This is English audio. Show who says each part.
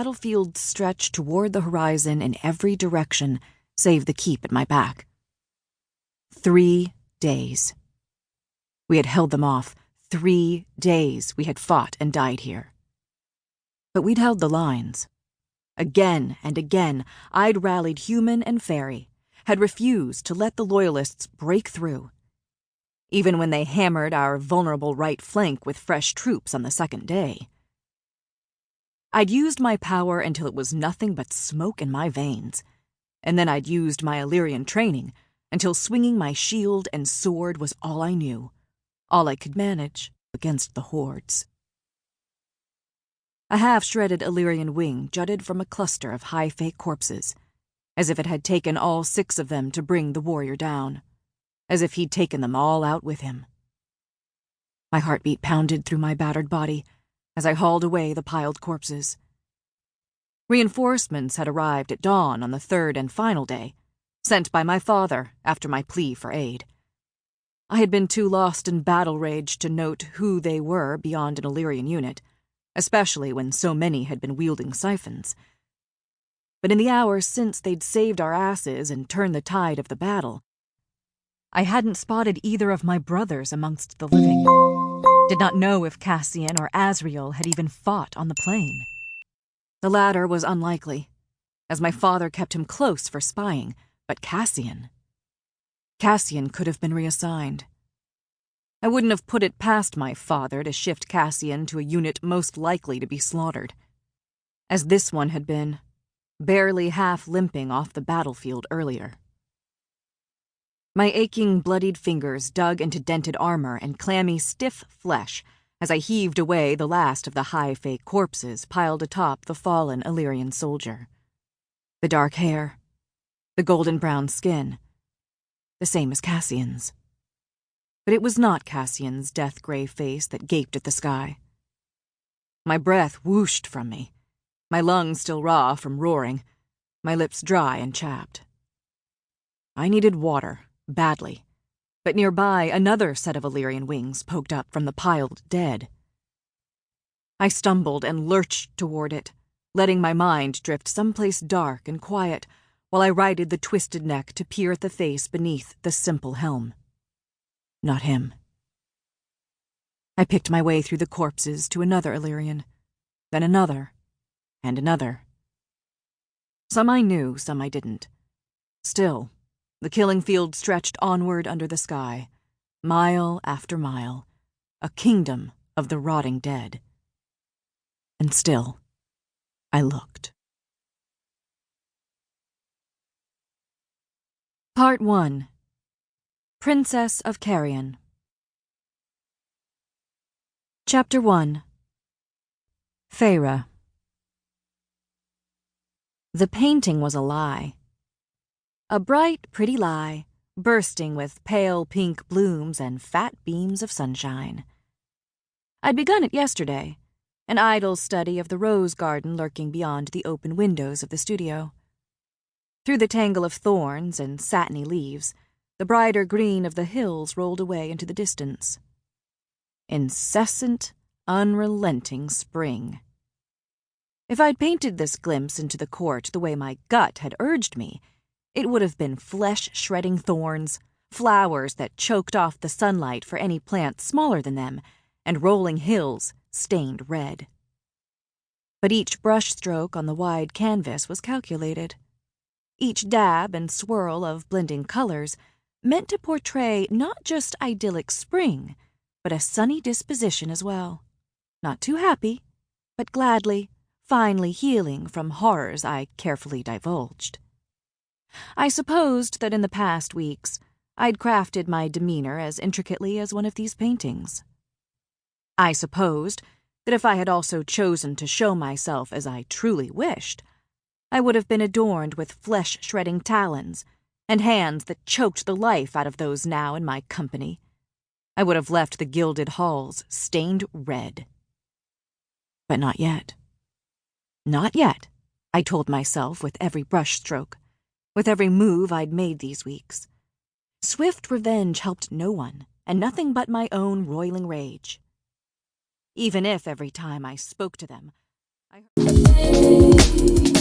Speaker 1: battlefield stretched toward the horizon in every direction, save the keep at my back. 3 days. We had held them off. 3 days we had fought and died here. But we'd held the lines. Again and again, I'd rallied human and fairy, had refused to let the Loyalists break through. Even when they hammered our vulnerable right flank with fresh troops on the second day. I'd used my power until it was nothing but smoke in my veins, and then I'd used my Illyrian training until swinging my shield and sword was all I knew, all I could manage against the hordes. A half-shredded Illyrian wing jutted from a cluster of high Fey corpses, as if it had taken all 6 of them to bring the warrior down, as if he'd taken them all out with him. My heartbeat pounded through my battered body as I hauled away the piled corpses. Reinforcements had arrived at dawn on the 3rd and final day, sent by my father after my plea for aid. I had been too lost in battle rage to note who they were beyond an Illyrian unit, especially when so many had been wielding siphons. But in the hours since they'd saved our asses and turned the tide of the battle, I hadn't spotted either of my brothers amongst the living. Did not know if Cassian or Azriel had even fought on the plain. The latter was unlikely, as my father kept him close for spying, but Cassian could have been reassigned. I wouldn't have put it past my father to shift Cassian to a unit most likely to be slaughtered, as this one had been, barely half limping off the battlefield earlier. My aching, bloodied fingers dug into dented armor and clammy, stiff flesh as I heaved away the last of the high Fey corpses piled atop the fallen Illyrian soldier. The dark hair, the golden-brown skin, the same as Cassian's. But it was not Cassian's death-gray face that gaped at the sky. My breath whooshed from me, my lungs still raw from roaring, my lips dry and chapped. I needed water, badly, but nearby another set of Illyrian wings poked up from the piled dead. I stumbled and lurched toward it, letting my mind drift someplace dark and quiet while I righted the twisted neck to peer at the face beneath the simple helm. Not him. I picked my way through the corpses to another Illyrian, then another, and another. Some I knew, some I didn't. Still, the killing field stretched onward under the sky, mile after mile, a kingdom of the rotting dead. And still, I looked. Part 1. Princess of Carrion. Chapter 1. Feyre. The painting was a lie. A bright, pretty lie, bursting with pale pink blooms and fat beams of sunshine. I'd begun it yesterday, an idle study of the rose garden lurking beyond the open windows of the studio. Through the tangle of thorns and satiny leaves, the brighter green of the hills rolled away into the distance. Incessant, unrelenting spring. If I'd painted this glimpse into the court the way my gut had urged me, it would have been flesh-shredding thorns, flowers that choked off the sunlight for any plant smaller than them, and rolling hills stained red. But each brushstroke on the wide canvas was calculated. Each dab and swirl of blending colors meant to portray not just idyllic spring, but a sunny disposition as well. Not too happy, but gladly, finally healing from horrors I carefully divulged. I supposed that in the past weeks, I'd crafted my demeanor as intricately as one of these paintings. I supposed that if I had also chosen to show myself as I truly wished, I would have been adorned with flesh-shredding talons and hands that choked the life out of those now in my company. I would have left the gilded halls stained red. But not yet. Not yet, I told myself with every brushstroke, with every move I'd made these weeks. Swift revenge helped no one, and nothing but my own roiling rage. Even if every time I spoke to them, I
Speaker 2: No.